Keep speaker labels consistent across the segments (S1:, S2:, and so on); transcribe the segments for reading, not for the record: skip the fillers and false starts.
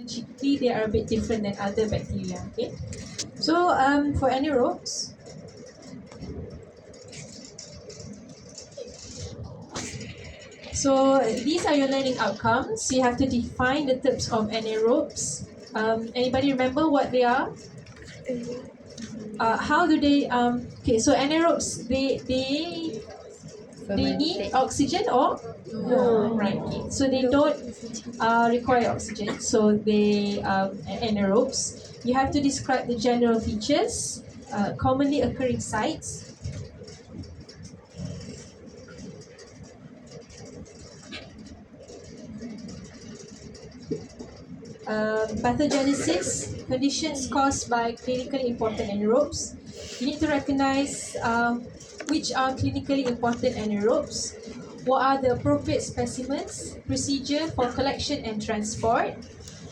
S1: Typically, they are a bit different than other bacteria. Okay, so for anaerobes, so these are your learning outcomes. You have to define the types of anaerobes. Anybody remember what they are? How do they? Okay, so anaerobes they need oxygen or no, right? Okay. So they don't require oxygen. So they anaerobes. You have to describe the general features, commonly occurring sites. Pathogenesis, conditions caused by clinically important anaerobes. You need to recognize which are clinically important anaerobes. What are the appropriate specimens? Procedure for collection and transport.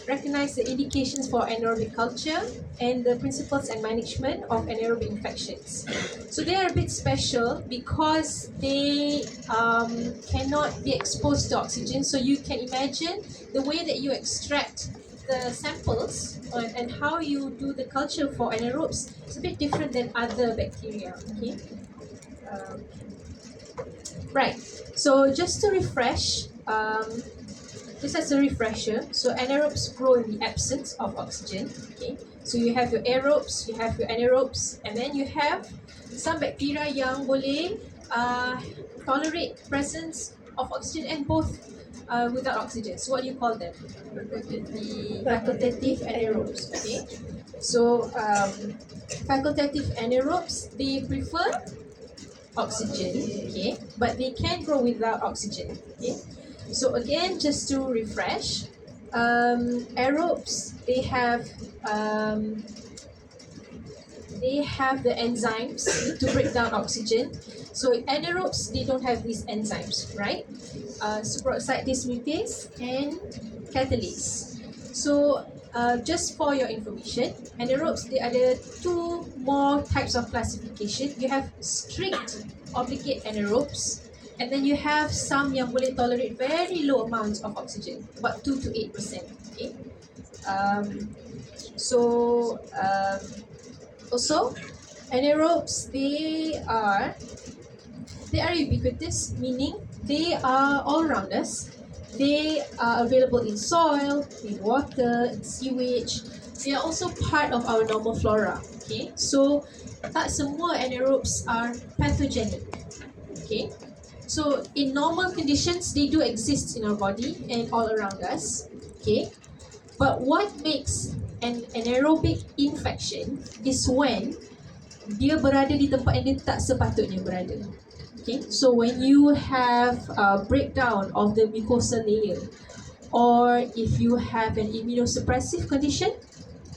S1: Recognize the indications for anaerobic culture and the principles and management of anaerobic infections. So they are a bit special because they cannot be exposed to oxygen. So you can imagine the way that you extract the samples and how you do the culture for anaerobes is a bit different than other bacteria. Okay. Um, right. So just to refresh, just as a refresher, so anaerobes grow in the absence of oxygen. Okay, so you have your aerobes, you have your anaerobes, and then you have some bacteria yang boleh tolerate presence of oxygen and both without oxygen. So what do you call them? The facultative anaerobes. Okay, so facultative anaerobes, they prefer oxygen. Okay, but they can grow without oxygen. Okay. So again, just to refresh, aerobes they have the enzymes to break down oxygen. So anaerobes, they don't have these enzymes, right? Superoxide dismutase and catalase. So just for your information, anaerobes, there are the two more types of classification. You have strict obligate anaerobes, and then you have some yang boleh tolerate very low amounts of oxygen, about 2 to 8%. Okay. Also, anaerobes, they are ubiquitous, meaning they are all around us. They are available in soil, in water, in sewage. They are also part of our normal flora. Okay, so tak semua anaerobes are pathogenic. Okay, so in normal conditions, they do exist in our body and all around us. Okay, but what makes an anaerobic infection is when dia berada di tempat yang dia tak sepatutnya berada. Okay, so when you have a breakdown of the mucosal layer, or if you have an immunosuppressive condition,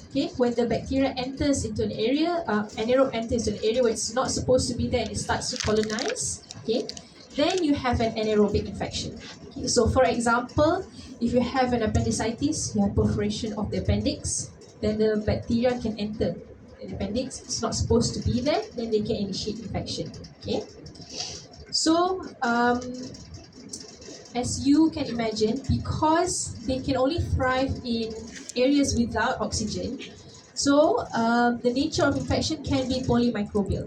S1: okay, when the bacteria enters into an area, anaerobe enters into an area where it's not supposed to be there and it starts to colonize, okay, then you have an anaerobic infection. Okay, so for example, if you have an appendicitis, you have perforation of the appendix, then the bacteria can enter the appendix. It's not supposed to be there, then they can initiate infection. Okay, so as you can imagine, because they can only thrive in areas without oxygen, so the nature of infection can be polymicrobial.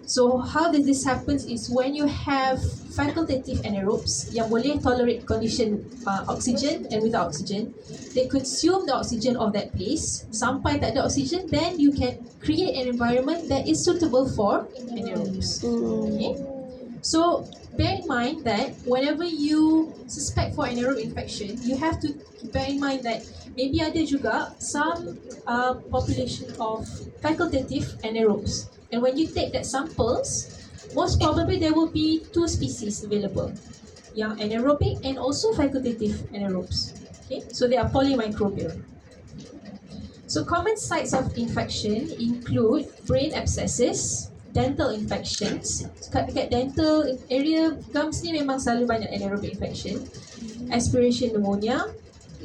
S1: So how this happens is when you have facultative anaerobes yang boleh tolerate condition oxygen and without oxygen, they consume the oxygen of that place. Sampai tak ada oxygen, then you can create an environment that is suitable for anaerobes. Okay. So bear in mind that whenever you suspect for anaerobe infection, you have to bear in mind that maybe ada juga some population of facultative anaerobes. And when you take that samples, most probably there will be two species available, yang anaerobic and also facultative anaerobes. Okay, so they are polymicrobial. So common sites of infection include brain abscesses, dental infections. Dekat dental area, gums ni memang selalu banyak anaerobic infection. Aspiration pneumonia,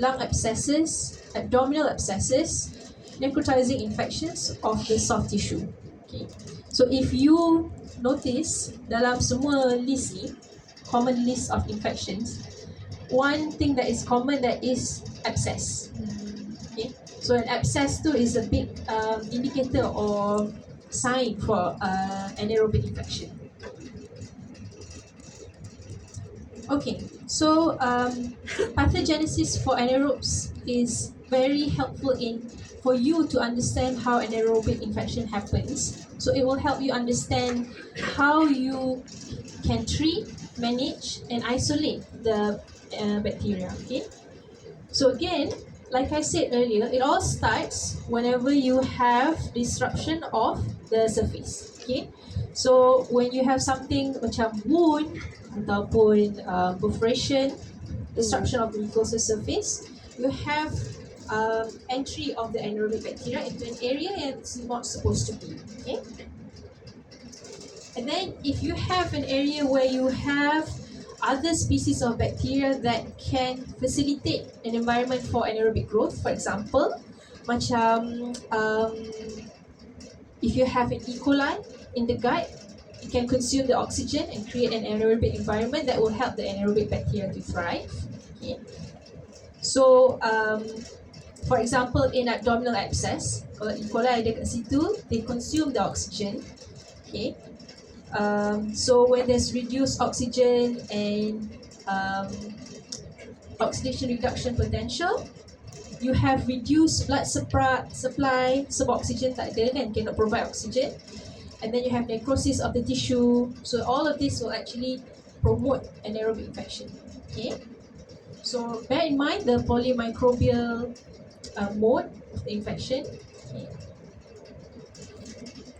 S1: lung abscesses, abdominal abscesses, necrotizing infections of the soft tissue. Okay. So if you notice dalam semua list ni, common list of infections, one thing that is common that is abscess. Okay, so an abscess too is a big indicator or sign for anaerobic infection. Okay, so pathogenesis for anaerobes is very helpful in for you to understand how anaerobic infection happens. So it will help you understand how you can treat, manage, and isolate the bacteria. Okay, so again, like I said earlier, it all starts whenever you have disruption of the surface. Okay, so when you have something macam wound ataupun perforation, disruption of the mucosal surface, you have entry of the anaerobic bacteria into an area and it's not supposed to be. Okay, and then if you have an area where you have other species of bacteria that can facilitate an environment for anaerobic growth, for example, macam if you have an E. coli in the gut, it can consume the oxygen and create an anaerobic environment that will help the anaerobic bacteria to thrive. Okay. So, for example, in abdominal abscess, kalau E. coli ada kat situ, they consume the oxygen. Okay. So when there's reduced oxygen and oxidation reduction potential, you have reduced blood supply sebab oxygen tak ada kan, cannot provide oxygen, and then you have necrosis of the tissue. So all of this will actually promote anaerobic infection. Okay, so bear in mind the polymicrobial mode of the infection. Okay.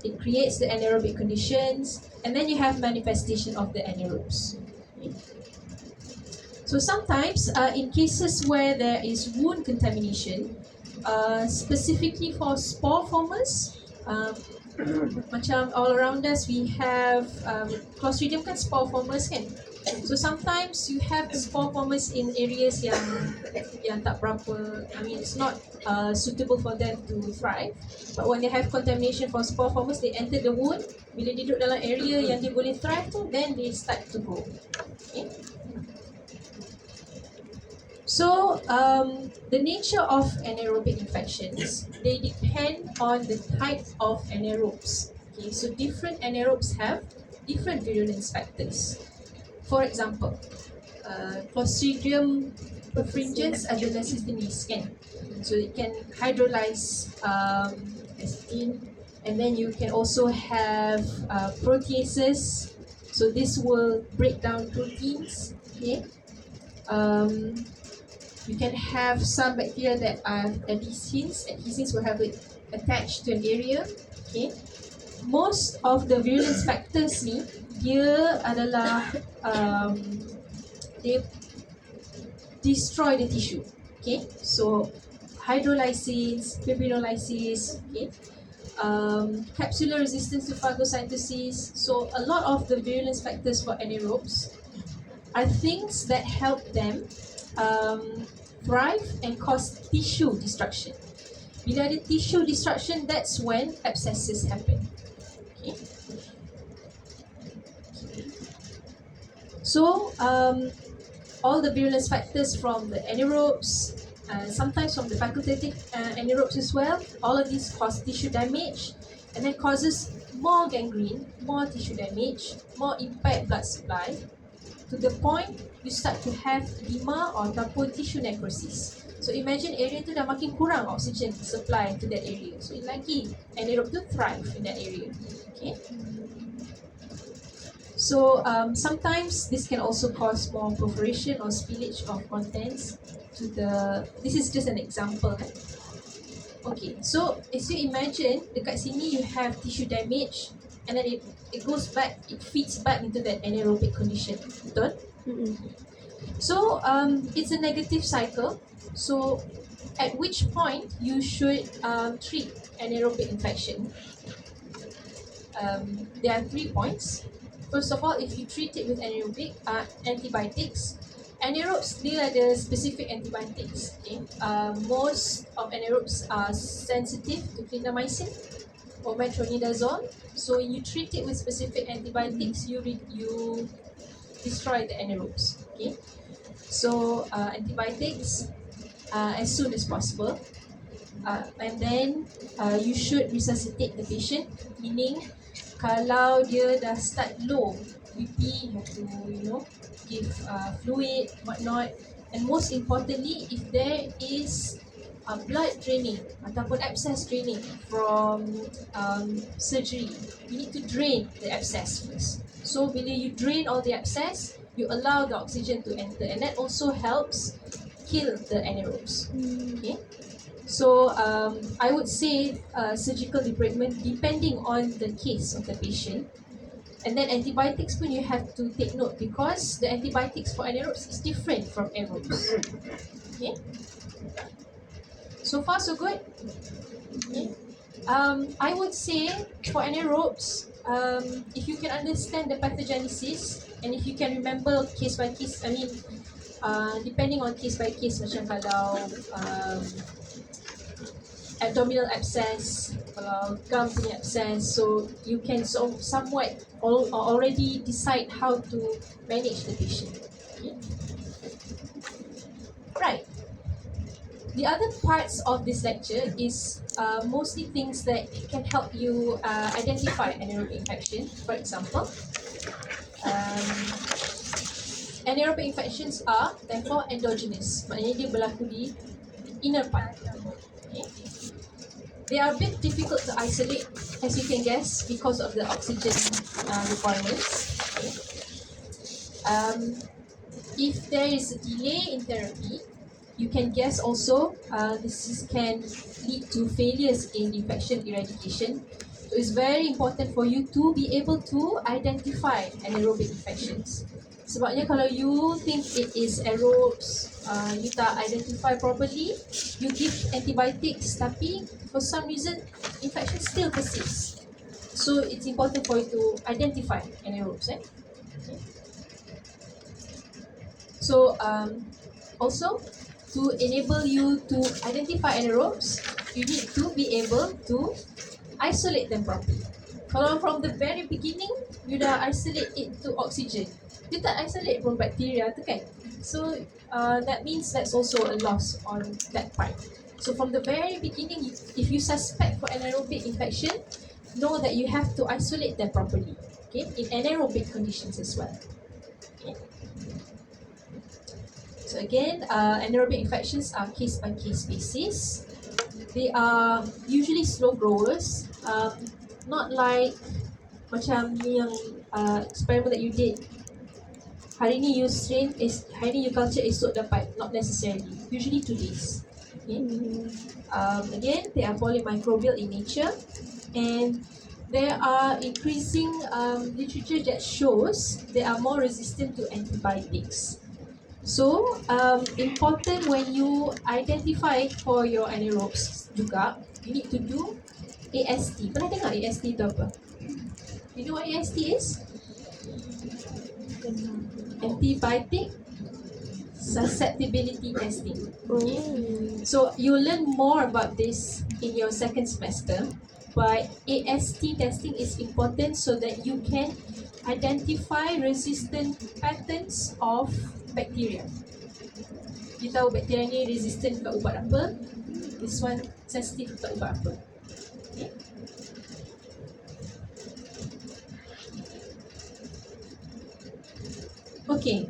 S1: It creates the anaerobic conditions, and then you have manifestation of the anaerobes. Okay. So sometimes, in cases where there is wound contamination, specifically for spore formers, macam all around us we have Clostridium kan spore formers kan. So sometimes you have spore formers in areas yang tak berapa, I mean it's not suitable for them to thrive. But when they have contamination from spore formers, they enter the wound. Bila dia duduk dalam area yang dia boleh thrive tu, then they start to grow. Okay. So the nature of anaerobic infections, they depend on the type of anaerobes. Okay, so different anaerobes have different virulence factors. For example, Clostridium perfringens adalah cysteines kan. So it can hydrolyze acetine, and then you can also have proteases. So this will break down proteins. Okay. You can have some bacteria that are adhesins. Adhesins will have it attached to an area. Okay. Most of the virulence factors ni, dia adalah they destroy the tissue. Okay. So hydrolysins, fibrinolysis, okay. Capsular resistance to phagocytosis. So a lot of the virulence factors for anaerobes are things that help them thrive and cause tissue destruction. Bila ada tissue destruction, that's when abscesses happen. Okay. So all the virulence factors from the anaerobes, sometimes from the facultative anaerobes as well, all of these cause tissue damage and then causes more gangrene, more tissue damage, more impaired blood supply, to the point you start to have edema or ataupun tissue necrosis. So imagine area tu dah makin kurang oxygen supply to that area. So lagi anaerobe tu thrive in that area. Okay. So sometimes this can also cause more perforation or spillage of contents to the. This is just an example. Okay. So as you imagine, dekat sini you have tissue damage, and then it goes back, it feeds back into that anaerobic condition. Betul? So it's a negative cycle. So at which point you should treat anaerobic infection? There are 3 points. First of all, if you treat it with anaerobic antibiotics, anaerobes dia ada specific antibiotics. Okay? Most of anaerobes are sensitive to clindamycin or metronidazole. So you treat it with specific antibiotics, you destroy the anaerobes. Okay? So antibiotics as soon as possible. And then you should resuscitate the patient, meaning kalau dia dah start low BP, you have to give fluid, whatnot. And most importantly, if there is blood draining ataupun abscess draining from surgery, you need to drain the abscess first. So bila you drain all the abscess, you allow the oxygen to enter, and that also helps kill the anaerobes. Okay. So I would say surgical debridement depending on the case of the patient. And then antibiotics pun you have to take note because the antibiotics for anaerobes is different from aerobes. Okay. So far so good. Okay. I would say for anaerobes, if you can understand the pathogenesis and if you can remember case by case, depending on case by case, macam kalau abdominal abscess, kalau gum punya abscess, so you can somewhat already decide how to manage the patient. Okay. Right. The other parts of this lecture is mostly things that can help you identify anaerobic infection. For example, anaerobic infections are therefore endogenous, maknanya dia berlaku di inner part. Okay. They are a bit difficult to isolate, as you can guess, because of the oxygen requirements. Okay. If there is a delay in therapy, you can guess also this can lead to failures in infection eradication. So it's very important for you to be able to identify anaerobic infections. Sebabnya kalau you think it is aerobes, you tak identify properly, you give antibiotics tapi for some reason infection still persists. So it's important for you to identify anaerobes. So also to enable you to identify anaerobes, you need to be able to isolate them properly. Kalau from the very beginning you dah isolate it to oxygen, you tak isolate from bacteria tu kan. So that means that's also a loss on that part. So from the very beginning, if you suspect for anaerobic infection, know that you have to isolate them properly. Okay, in anaerobic conditions as well. Okay. So again, anaerobic infections are case by case basis. They are usually slow growers, not like macam yang experiment that you did. Hari ni you strain, hari ni you culture, esok dapat. Not necessarily. Usually 2 days. Okay. Again, they are polymicrobial in nature, and there are increasing literature that shows they are more resistant to antibiotics. So important when you identify for your anaerobes juga, you need to do AST. Pernah dengar AST tu apa? You know what AST is? Antibiotic susceptibility testing. Okay. So you learn more about this in your second semester, but AST testing is important so that you can identify resistant patterns of bacteria. You tahu bacteria ni resistant kat ubat apa, this one sensitive kat ubat apa. Okay. Okay,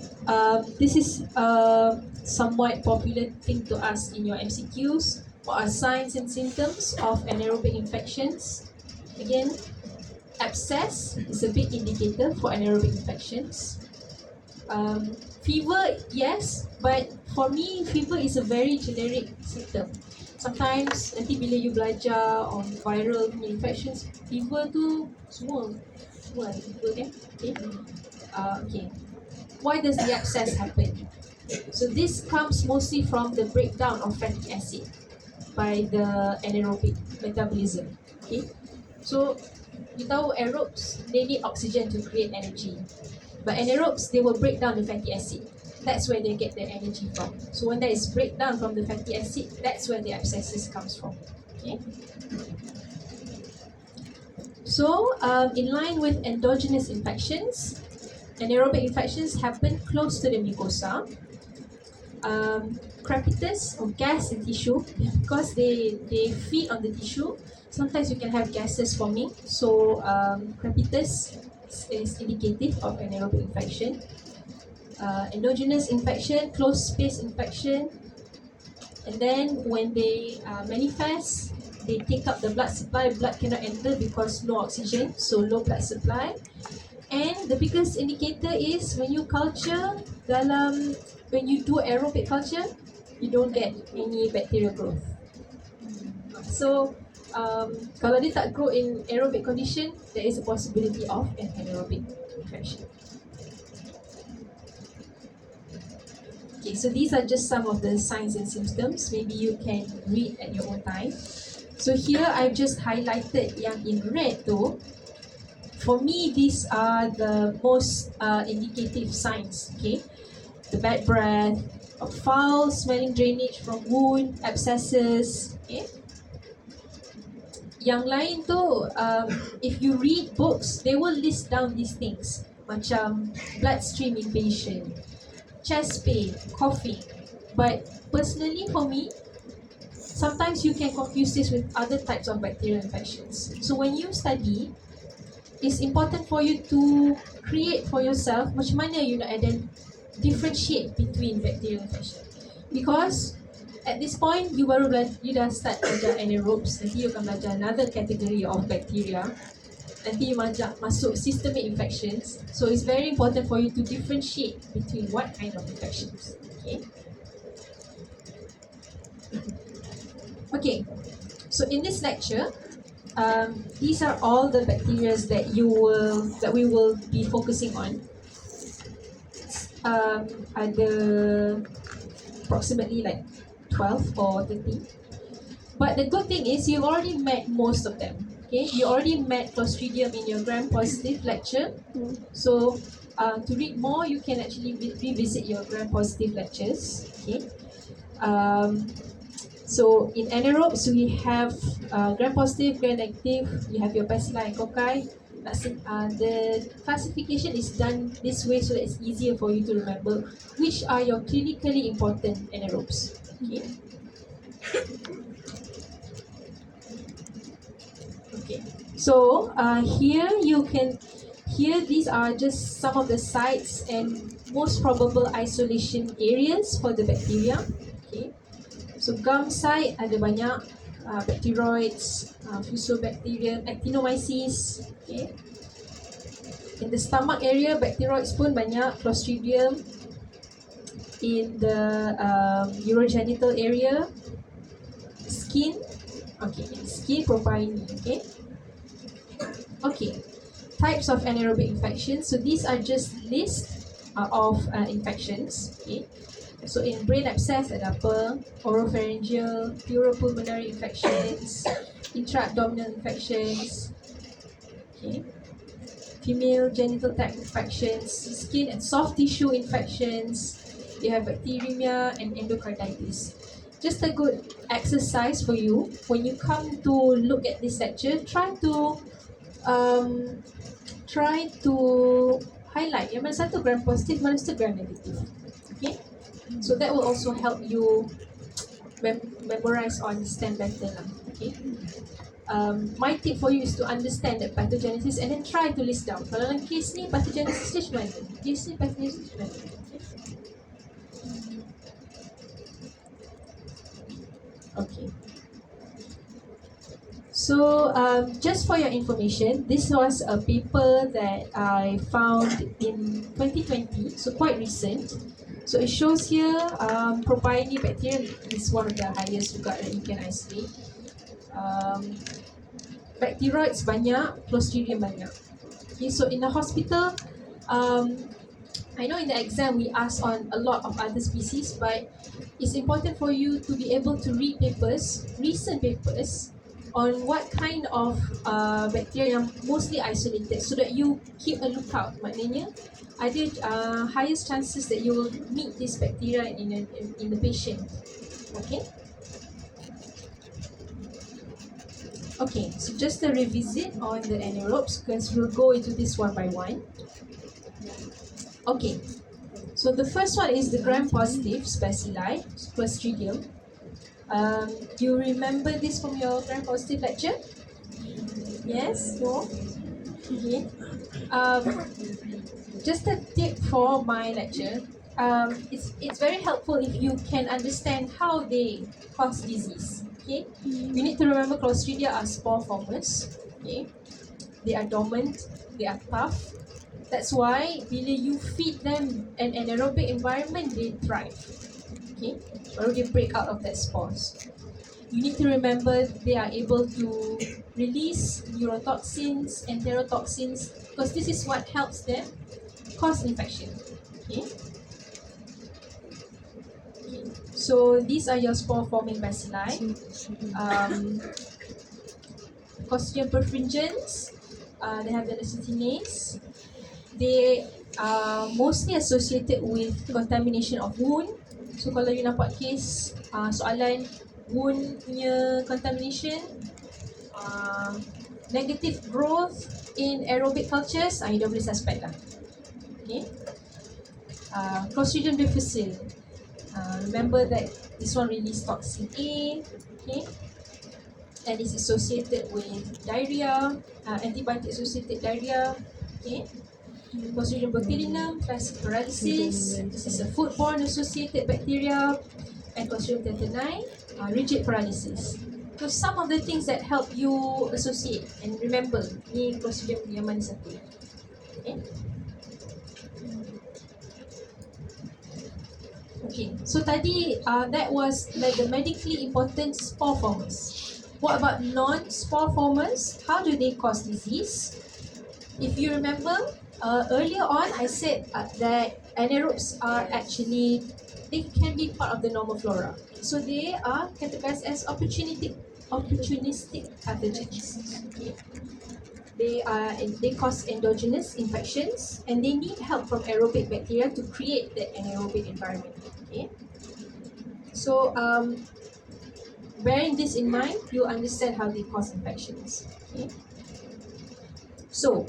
S1: this is a somewhat popular thing to ask in your MCQs. What are signs and symptoms of anaerobic infections? Again, abscess is a big indicator for anaerobic infections. Fever, yes, but for me, fever is a very generic symptom. Sometimes nanti bila you belajar on viral infections, fever tu semua fever kan? Okay. Okay. Why does the abscess happen? So this comes mostly from the breakdown of fatty acid by the anaerobic metabolism. Okay, so you tahu aerobes, they need oxygen to create energy, but anaerobes, they will break down the fatty acid. That's where they get their energy from. So when there is breakdown from the fatty acid, that's where the abscesses comes from. Okay. So in line with endogenous infections, anaerobic infections happen close to the mucosa. crepitus or gas in tissue, because they feed on the tissue. Sometimes you can have gases forming. So crepitus is indicative of anaerobic infection. Endogenous infection, closed space infection, and then when they manifest, they take up the blood supply. Blood cannot enter because no oxygen, so low blood supply. And the biggest indicator is when you culture when you do aerobic culture, you don't get any bacterial growth. So kalau dia tak grow in aerobic condition, there is a possibility of an anaerobic infection. Okay, so these are just some of the signs and symptoms. Maybe you can read at your own time. So here I've just highlighted yang in red though. For me, these are the most indicative signs. Okay, the bad breath, a foul smelling drainage from wound, abscesses. Okay. Yang lain tu, if you read books, they will list down these things. Macam bloodstream invasion, chest pain, coughing. But personally for me, sometimes you can confuse this with other types of bacterial infections. So when you study, it's important for you to create for yourself macam mana you nak differentiate between bacterial infection. Because at this point, you dah start belajar anaerobes. Nanti you akan belajar another category of bacteria. Nanti you masuk systemic infections. So it's very important for you to differentiate between what kind of infections. Okay. Okay. So in this lecture, these are all the bacteria that we will be focusing on. Ada approximately like 12 or 13. But the good thing is you've already met most of them. Okay, you already met Clostridium in your gram-positive lecture. So to read more, you can actually revisit your gram-positive lectures. Okay. So in anaerobes, we have gram-positive, gram-negative. You have your bacilli and cocci. The classification is done this way so that it's easier for you to remember which are your clinically important anaerobes. Okay. Okay. So here these are just some of the sites and most probable isolation areas for the bacteria. Okay. So gum site ada banyak bacteroids, fusobacterium, actinomyces. Okay. In the stomach area, bacteroids pun banyak, Clostridium. In the urogenital area, skin, okay, skin propionine. Okay. Okay, types of anaerobic infections. So these are just list of infections. Okay. So in brain abscess ada apa? Oropharyngeal, pleuropulmonary infections, intra-abdominal infections. Okay. Female genital tract infections, skin and soft tissue infections. You have bacteremia and endocarditis. Just a good exercise for you when you come to look at this lecture. Try to highlight yang mana satu gram positive, mana satu gram negative. Okay, so that will also help you memorize or understand better lah. Okay. My tip for you is to understand the pathogenesis and then try to list down. Kalau dalam case ni pathogenesis dia macam mana? Case ni pathogenesis macam mana? Okay. So just for your information, this was a paper that I found in 2020, so quite recent. So it shows here Propionibacterium is one of the highest juga that you can isolate. Bacteroids banyak, Clostridium banyak. Okay, so in the hospital, I know in the exam we ask on a lot of other species, but it's important for you to be able to read papers, recent papers, on what kind of bacteria yang mostly isolated, so that you keep a lookout. Maknanya ada highest chances that you will meet this bacteria in the patient. Okay. Okay, so just a revisit on the anaerobes, because we'll go into this one by one. Okay, So the first one is the gram-positive bacilli, Clostridium. You remember this from your gram-positive lecture? Yes? No? Okay. Just a tip for my lecture. It's very helpful if you can understand how they cause disease. Okay, you need to remember Clostridia are spore formers. Okay, they are dormant, they are tough. That's why bila you feed them an anaerobic environment, they thrive. Okay, or they break out of that spores. You need to remember they are able to release neurotoxins, enterotoxins, because this is what helps them cause infection. Okay. Okay. So these are your spore forming bacilli. Clostridium perfringens, they have the acetinase. They are mostly associated with contamination of wound. So kalau you nampak case soalan wound punya contamination, negative growth in aerobic cultures, you dah boleh suspect lah. Okay. Clostridium difficile. Remember that this one release toxin A, okay, and is associated with diarrhea, antibiotic associated diarrhea, okay. Clostridium botulinum, classic paralysis. This is a foodborne associated bacteria, and Clostridium tetani, rigid paralysis. So some of the things that help you associate and remember ni Clostridium yang mana satu. Okay. Okay, so tadi that was like the medically important spore formers. What about non-spore formers? How do they cause disease? If you remember, earlier on I said that anaerobes are actually, they can be part of the normal flora. So they are categorized as opportunistic pathogens. Okay. They cause endogenous infections and they need help from aerobic bacteria to create the anaerobic environment. Okay. So bearing this in mind, you understand how they cause infections. Okay. So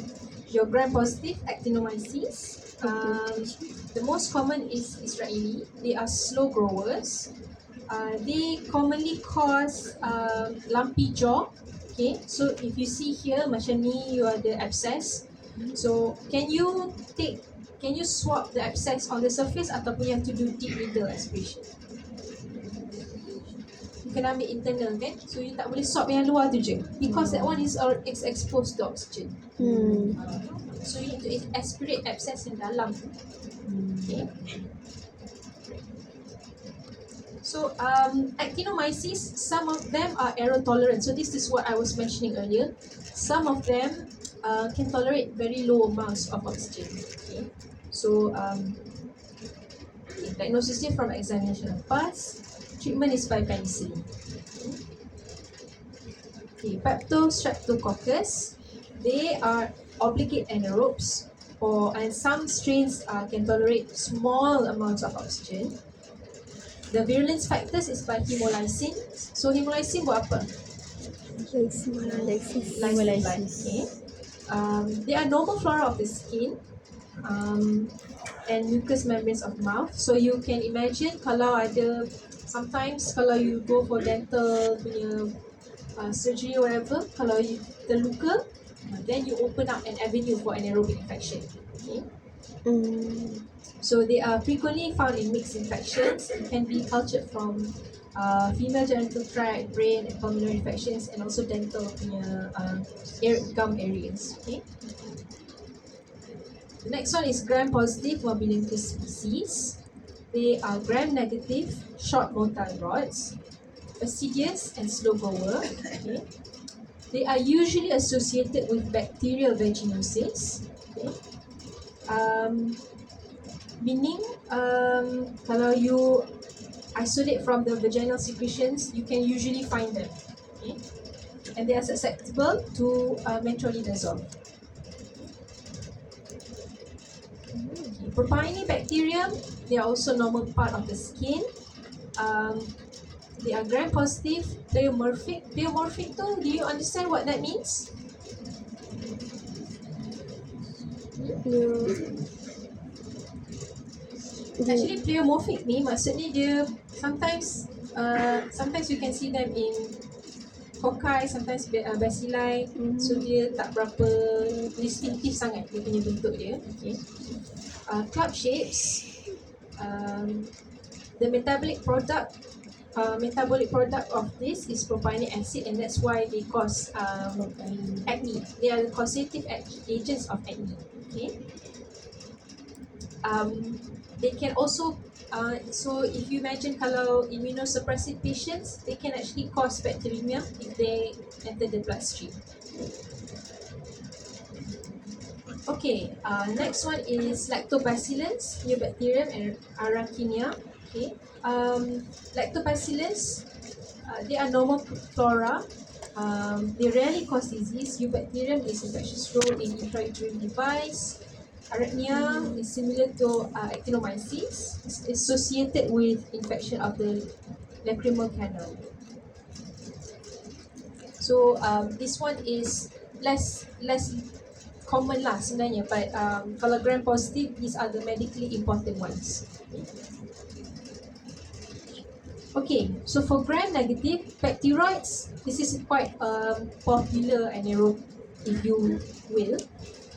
S1: your gram-positive actinomyces, the most common is Israeli. They are slow growers. They commonly cause lumpy jaw. Okay, so if you see here macam ni, you are the abscess. So can you swab the abscess on the surface ataupun you have to do deep needle aspiration? You kena ambil internal kan, so you tak boleh swab yang luar tu je, because that one is exposed to oxygen. So you need to aspirate abscess yang dalam. Okay. So actinomyces, some of them are aero tolerant. So this is what I was mentioning earlier. Some of them can tolerate very low amounts of oxygen. Okay. So diagnosis from examination of pus. Treatment is by penicillin. Okay. Streptococcus, they are obligate anaerobes, and some strains can tolerate small amounts of oxygen. The virulence factors is by hemolysin. So hemolysin buat apa?
S2: Lysis.
S1: Okay. They are normal flora of the skin and mucous membranes of mouth. So you can imagine kalau ada, sometimes kalau you go for dental punya surgery or whatever, kalau you terluka, then you open up an avenue for anaerobic infection. Okay. So they are frequently found in mixed infections and can be cultured from female genital tract, brain and pulmonary infections, and also dental gum areas. Okay. The next one is gram-positive mobilintis species. They are gram-negative, short motile rods, fastidious and slow grower. Okay. They are usually associated with bacterial vaginosis. Okay. Meaning, kalau you isolate from the vaginal secretions, you can usually find them. Okay. And they are susceptible to metronidazole. Okay. Propionibacterium, they are also normal part of the skin. They are gram-positive, pleomorphic. Pleomorphic too, do you understand what that means? Actually pleomorphic ni maksudnya dia sometimes you can see them in cocci, sometimes bacilli. So dia tak berapa distinctive sangat dia punya bentuk dia. Okay. Club shapes, the metabolic product of this is propionic acid, and that's why they cause acne. They are the causative agents of acne. Okay. They can also so if you imagine kalau immunosuppressive patients, they can actually cause bacteremia if they enter the bloodstream. Okay, next one is lactobacillus, Neobacterium and Arachidea. Okay, lactobacillus, they are normal flora. They rarely cause disease. Eubacterium is infectious role in intrauterine device. Arachidea is similar to actinomyces. It's associated with infection of the lacrimal canal. So this one is less common lah sebenarnya, but kalau gram positive, these are the medically important ones. Okay, so for gram negative, bacteroids, this is quite popular anaerobe, if you will.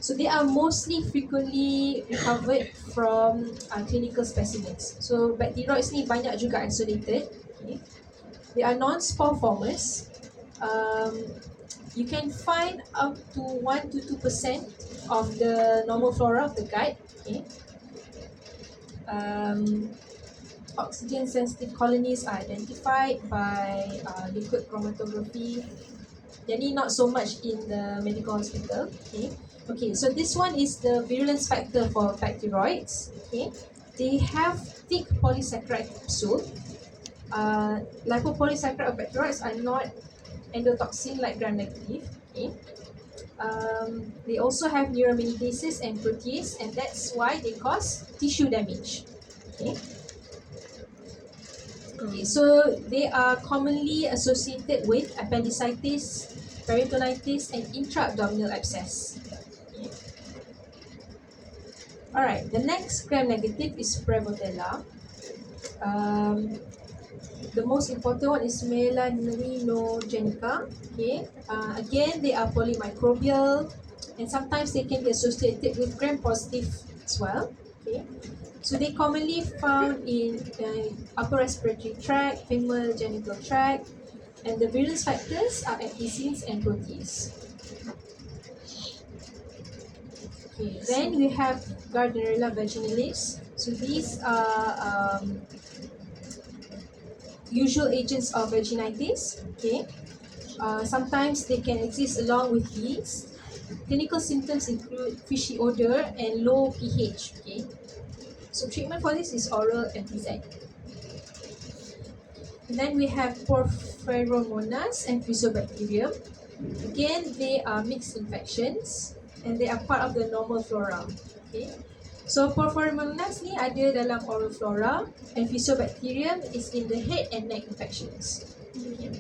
S1: So they are mostly frequently recovered from clinical specimens. So bacteroids ni banyak juga isolated. Okay. They are non-spore formers. You can find up to 1 to 2% of the normal flora of the gut. Okay. Oxygen sensitive colonies are identified by liquid chromatography. Jadi not so much in the medical hospital. Okay, so this one is the virulence factor for bacteroids. Okay, they have thick polysaccharide capsule. Lipopolysaccharide of bacteroids are not endotoxin like gram negative. Okay. They also have neuraminases and protease, and that's why they cause tissue damage. Okay. Okay, so they are commonly associated with appendicitis, peritonitis, and intra-abdominal abscess. Okay. Alright, the next gram-negative is Prevotella. The most important one is Melaninogenica. Okay. Again, they are polymicrobial, and sometimes they can be associated with gram-positive as well. Okay. So they commonly found in upper respiratory tract, femoral genital tract, and the virulence factors are anthracis and protease. Okay, then we have Gardnerella vaginalis. So these are usual agents of vaginitis. Okay, sometimes they can exist along with yeast. Clinical symptoms include fishy odor and low pH. Okay. So treatment for this is oral FTZ. And then we have Porphyromonas and Fusobacterium. Again, they are mixed infections and they are part of the normal flora. Okay. So Porphyromonas ni ada dalam oral flora, and Fusobacterium is in the head and neck infections. Okay.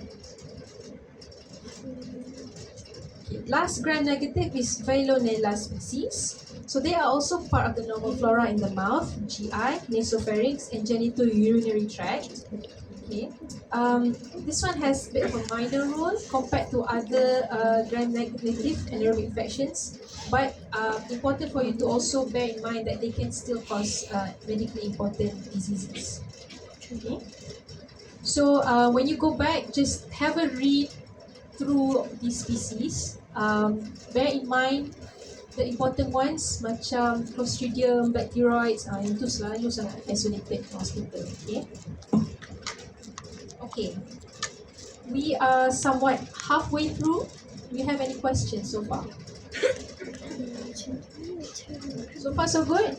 S1: Last gram-negative is Veillonella species. So they are also part of the normal flora in the mouth, GI, nasopharynx, and genitourinary tract. Okay. This one has a bit of a minor role compared to other gram-negative anaerobic infections, but important for you to also bear in mind that they can still cause medically important diseases. Okay. So when you go back, just have a read through these species. Bear in mind the important ones macam Clostridium, bacteroids, itu selalu sangat isolated hospital. Okay. Okay. We are somewhat halfway through. Do you have any questions so far? So far so good?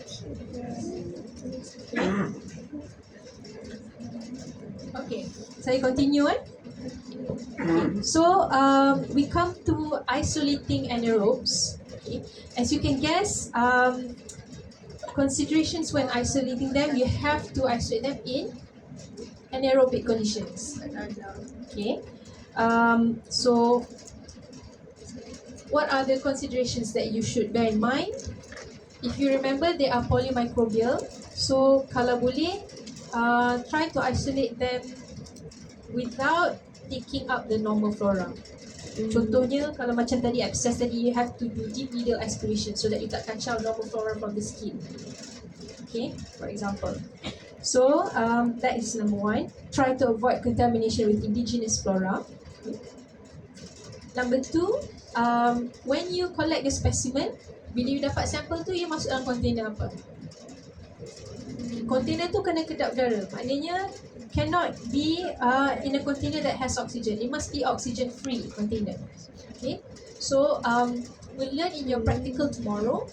S1: Okay. Saya continue Okay. So we come to isolating anaerobes. Okay. As you can guess, considerations when isolating them, you have to isolate them in anaerobic conditions. Okay. So what are the considerations that you should bear in mind? If you remember, they are polymicrobial, So kalau boleh, try to isolate them without taking up the normal flora. Contohnya kalau macam tadi abscess tadi, you have to do deep needle aspiration so that you tak kacau normal flora from the skin. Okay, for example. So that is number one. Try to avoid contamination with indigenous flora. Number two, when you collect the specimen, bila you dapat sampel tu, you masuk dalam container apa? Container tu kena kedap udara. Maknanya cannot be in a container that has oxygen. It must be oxygen free container. Okay. So we'll learn in your practical tomorrow.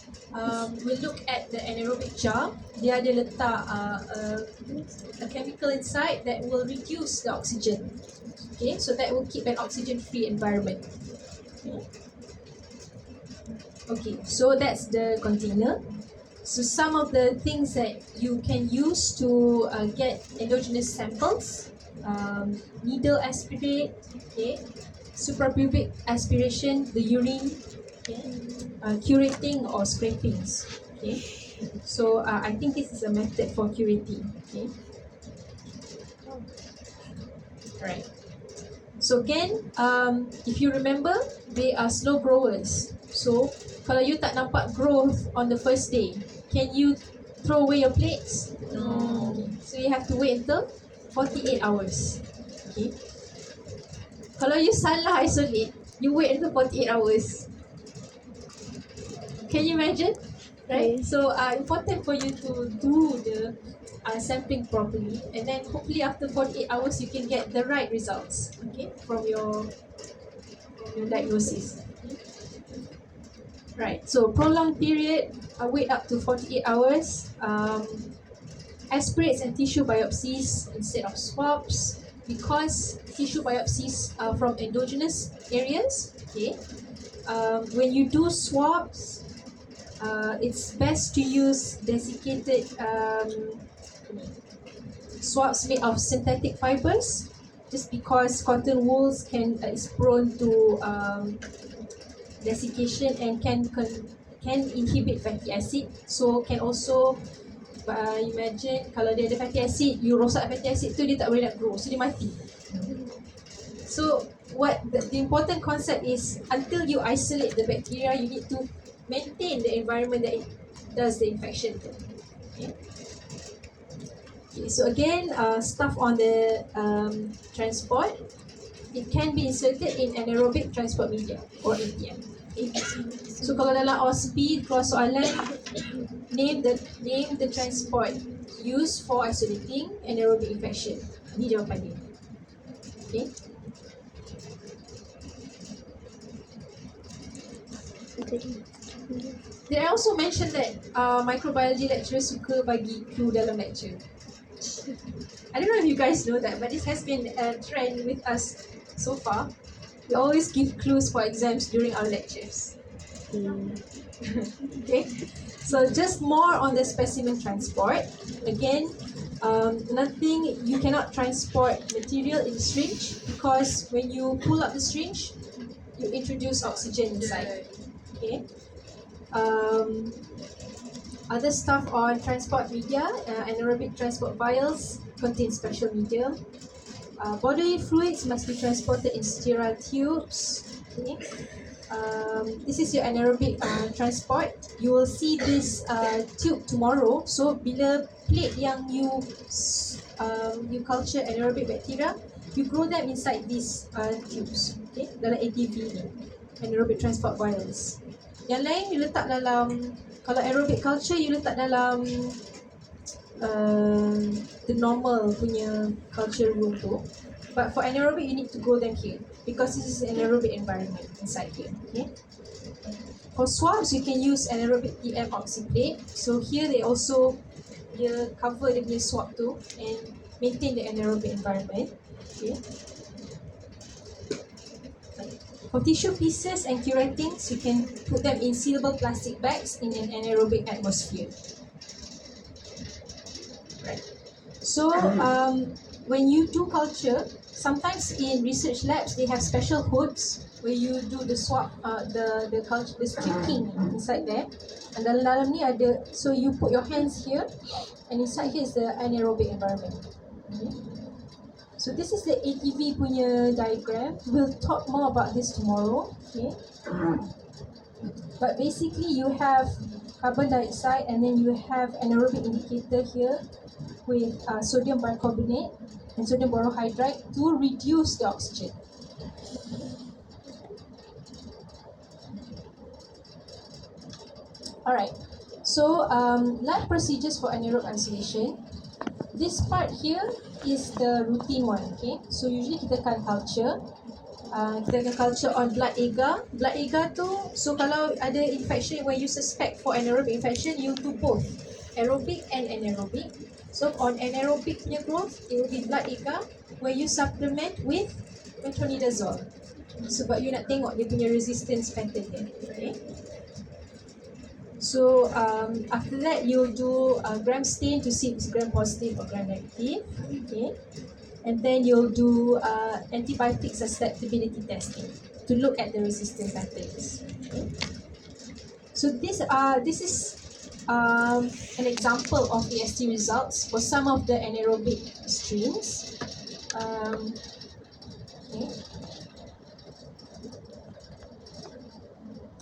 S1: We'll look at the anaerobic jar. Dia ada letak a chemical inside that will reduce the oxygen. Okay, so that will keep an oxygen free environment. Okay, so that's the container. So some of the things that you can use to get endogenous samples, needle aspirate, okay, suprapubic aspiration, the urine, okay, curating or scrapings, okay. So I think this is a method for curating, okay. Alright. So again, if you remember, they are slow growers. So kalau you tak nampak growth on the first day, can you throw away your plates? No. Okay. So you have to wait until 48 hours. Okay. Kalau you salah isolate, you wait until 48 hours. Can you imagine? Right? So important for you to do the sampling properly, and then hopefully after 48 hours you can get the right results, okay, from your diagnosis. Right, so prolonged period, wait up to 48 hours, aspirates and tissue biopsies instead of swabs, because tissue biopsies are from endogenous areas, okay. When you do swabs, it's best to use desiccated swabs made of synthetic fibers, just because cotton wools is prone to desiccation and can inhibit fatty acid. So can also imagine kalau dia ada fatty acid, you rosak fatty acid tu, dia tak boleh nak grow, so dia mati. So what the important concept is, until you isolate the bacteria, you need to maintain the environment that it does the infection. Okay. Okay, so again, stuff on the transport, it can be inserted in anaerobic transport media or ATM. Okay. So kalau dalam OSP keluar soalan, name the transport used for isolating anaerobic infection. Ini jawapan dia. Okay. They also mentioned that microbiology lecturers suka bagi clue dalam lecture. I don't know if you guys know that, but this has been a trend with us so far. We always give clues for exams during our lectures. Okay, so just more on the specimen transport. Again, nothing, you cannot transport material in syringe, because when you pull up the syringe, you introduce oxygen inside. Okay. Other stuff on transport media, anaerobic transport vials contain special media. Bodily fluids must be transported in sterile tubes. Okay. This is your anaerobic transport. You will see this tube tomorrow. So bila plate yang you culture anaerobic bacteria, you grow them inside these tubes. Okay, dalam ATV ni, anaerobic transport vials. Yang lain you letak dalam, kalau aerobic culture you letak dalam the normal punya culture room tu. But for anaerobic you need to grow them here, because this is an anaerobic environment inside here. Okay. For swabs you can use anaerobic TM oxyplate. So here they also cover the swab tu and maintain the anaerobic environment. Okay. For tissue pieces and curettings, you can put them in sealable plastic bags in an anaerobic atmosphere. Right. So when you do culture, sometimes in research labs they have special hoods where you do the swab, the culture, the streaking inside there. And dalam ni ada, so you put your hands here, and inside here is the anaerobic environment. Okay. So this is the ATV punya diagram. We'll talk more about this tomorrow. Okay. But basically you have carbon dioxide, and then you have anaerobic indicator here with sodium bicarbonate and sodium borohydride to reduce the oxygen. Alright, so lab procedures for anaerobic isolation. This part here is the routine one, okay? So usually kita akan culture. Kita akan culture on blood agar. Blood agar tu, so kalau ada infection where you suspect for anaerobic infection, you do both aerobic and anaerobic. So on anaerobic punya growth, it will be blood agar where you supplement with metronidazole. Sebab you nak tengok dia punya resistance pattern dia, okay? So after that, you'll do gram stain to see if it's gram positive or gram negative, okay? And then you'll do antibiotic susceptibility testing to look at the resistance patterns. Okay? So this is an example of the ST results for some of the anaerobic streams.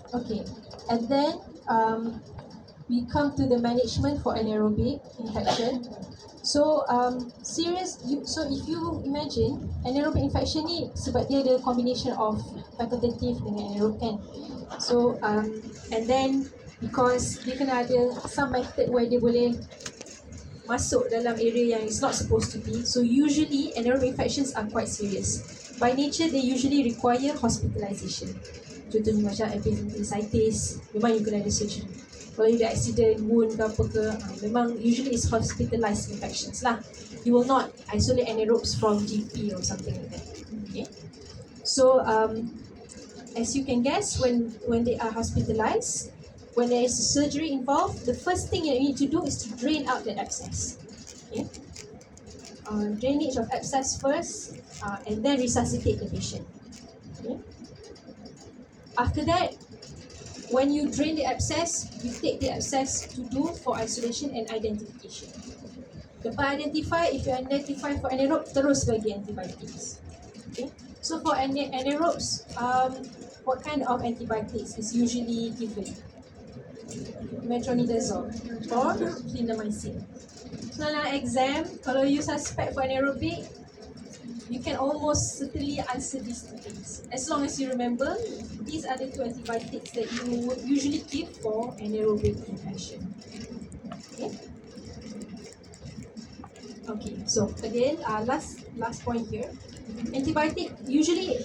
S1: Okay, and then we come to the management for anaerobic infection. So so if you imagine anaerobic infection ni sebab dia ada combination of facultative dengan anaerobic kan. So and then because dia kena ada some method where dia boleh masuk dalam area yang it's not supposed to be. So usually anaerobic infections are quite serious. By nature they usually require hospitalization. Contohnya macam appendicitis, memang you kena ada surgery. Kalau you ada accident, wound ke apa ke, memang usually is hospitalized infections lah. You will not isolate anaerobes from GP or something like that. Okay. So as you can guess, when they are hospitalized, when there is surgery involved, the first thing you need to do is to drain out the abscess. Okay. Drainage of abscess first, and then resuscitate the patient. Okay. After that, when you drain the abscess, you take the abscess to do for isolation and identification. Lepas identify, if you identify for anaerobe, terus bagi antibiotics. Okay. So for anaerobes, what kind of antibiotics is usually given? Metronidazole or clindamycin. So dalam exam, kalau you suspect for anaerobic, you can almost certainly answer these two things. As long as you remember, these are the two antibiotics that you would usually give for anaerobic infection. Okay. Okay. So again, last point here. Antibiotic usually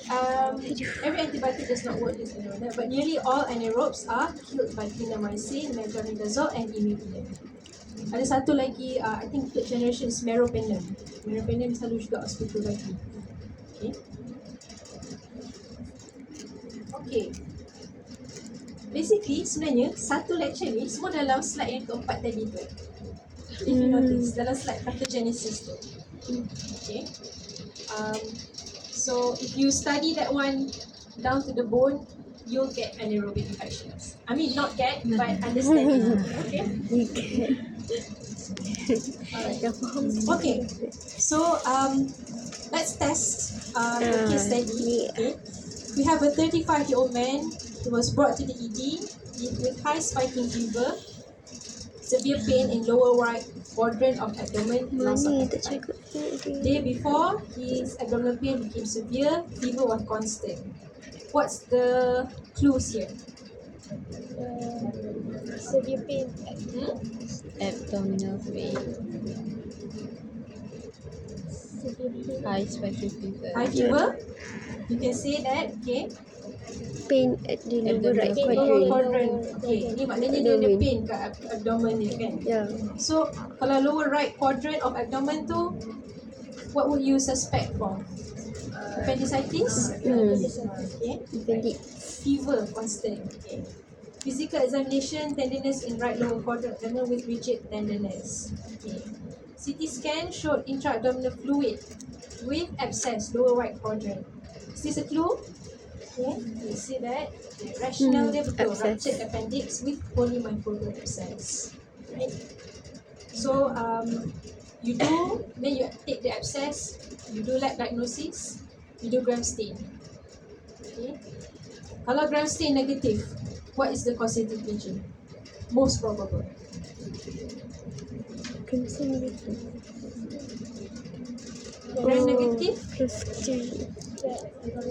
S1: every antibiotic does not work as anaerobic, but nearly all anaerobes are killed by clindamycin, metronidazole, and imipenem. Ada satu lagi, I think third generation is meropenem. Meropenem selalu juga hospital lagi. Okay. Okay. Basically, sebenarnya satu lecture ni semua dalam slide yang keempat tadi tu. If you notice, dalam slide pathogenesis tu. Okay. So if you study that one down to the bone, you'll get anaerobic infections. I mean, not get, but understand. Okay. Okay. So let's test the case study. Okay. We have a 35-year-old man who was brought to the ED with high spiking fever, severe pain in lower right quadrant of abdomen, loss of appetite. Day before, his abdominal pain became severe, fever was constant. What's the clues here?
S2: Severe pain.
S3: Abdominal pain, high spiking fever.
S1: High fever? You can say that, okay?
S2: Pain at the lower right
S1: Lower
S2: quadrant.
S1: quadrant. Okay, ni maknanya dia ada pain kat abdomen dia kan?
S2: Yeah.
S1: So, kalau lower right quadrant of abdomen tu, what would you suspect for? Appendicitis? Okay.
S2: Appendix.
S1: Fever, constant. Okay. Physical examination, tenderness in right lower quadrant abdomen with rigid tenderness. Okay. CT scan showed intra-abdominal fluid with abscess, lower right quadrant. Is this a clue? Okay, you see that? The rationale dia betul,
S2: abscess.
S1: ruptured appendix with polymicrobial abscess. Right? So you do, then you take the abscess, you do lab diagnosis, you do gram stain. Okay. Kalau gram stain negative, what is the causative agent? Most probable.
S2: Crimson gitu.
S1: Gram negative,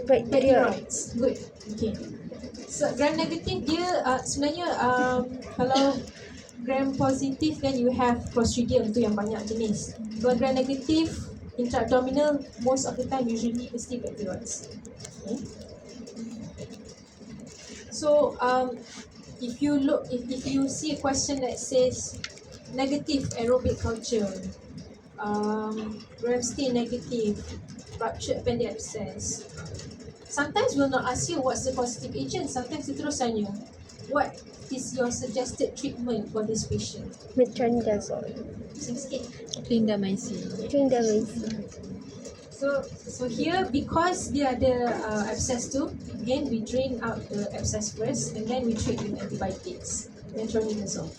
S2: Bacteria.
S1: bacteroids. Good. Okay. So gram negative dia sebenarnya kalau gram positif then you have Clostridium tu yang banyak jenis. Kalau gram negatif intra-abdominal most of the time usually mesti bacteroids. Okay. So if you see a question that says negative aerobic culture, gram stain negative, ruptured appendix abscess. Sometimes we'll not ask you what's the causative agent. Sometimes dia terus tanya, what is your suggested treatment for this patient?
S2: Metronidazole.
S1: Pusing sikit.
S3: Clindamycin.
S2: Clindamycin.
S1: So here because dia ada abscess tu, again we drain out the abscess first and then we treat with antibiotics, metronidazole.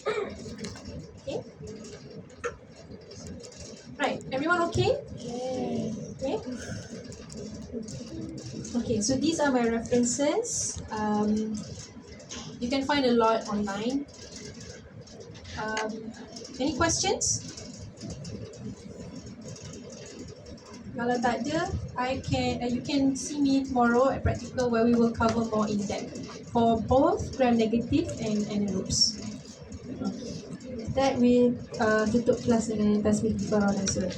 S1: Okay. Right, everyone okay? Okay. Okay, so these are my references. You can find a lot online. Any questions? Kalau tak ada, you can see me tomorrow at practical where we will cover more in depth for both gram negative and anaerobes. Okay. With that we tutup kelas dengan tasbih kifarah dan surah.